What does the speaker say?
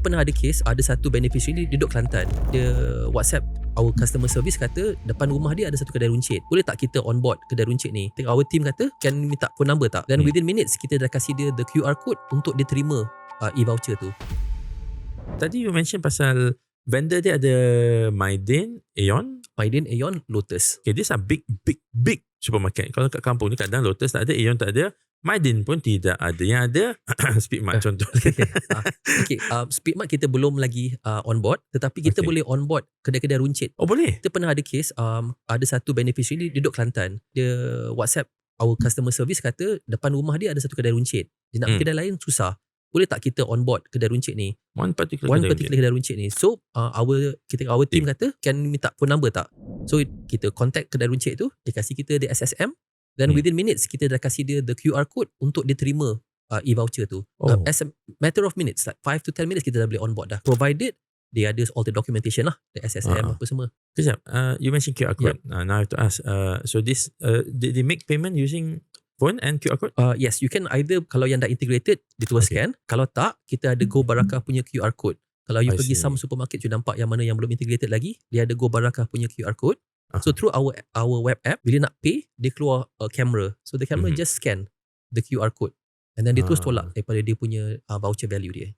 Kita pernah ada case, ada satu beneficiary dia duduk Kelantan. Dia WhatsApp our customer service, kata depan rumah dia ada satu kedai runcit. Boleh tak kita on board kedai runcit ni? Our team kata, can minta phone number tak? Dan within minutes kita dah kasih dia the QR code untuk dia terima e-voucher tu. Tadi you mention pasal vendor dia ada Mydin, Aeon. Mydin, Aeon, Lotus. Okay, these are big supermarket. Kalau kat kampung ni kadang Lotus tak ada, Aeon tak ada, Mydin pun tidak ada. Yang ada Speedmart contoh. Speedmart kita belum lagi on board, tetapi kita boleh on board kedai-kedai runcit. Oh boleh? Kita pernah ada case, ada satu beneficiary dia duduk Kelantan. Dia WhatsApp our customer service, kata depan rumah dia ada satu kedai runcit. Dia nak kedai lain susah. Boleh tak kita on board kedai runcit ni? One particular kedai runcit ni. So our team kata, can minta phone number tak? So kita contact kedai runcit tu, dia kasih kita the SSM, dan within minutes kita dah kasih dia the QR code untuk dia terima e-voucher tu. As a matter of minutes, like 5 to 10 minutes kita dah boleh on board dah, provided they ada all the documentation lah, the SSM apa semua. Kejap, you mentioned QR code. Now I have to ask, so this they make payment using phone and QR code? Yes, you can either, kalau yang dah integrated, dia terus scan. Kalau tak, kita ada Go Barakah punya QR code. Kalau you pergi some supermarket, you nampak yang mana yang belum integrated lagi, dia ada Go Barakah punya QR code. So through our web app, bila nak pay, dia keluar camera. So the camera just scan the QR code, and then dia terus tolak daripada dia punya voucher value dia.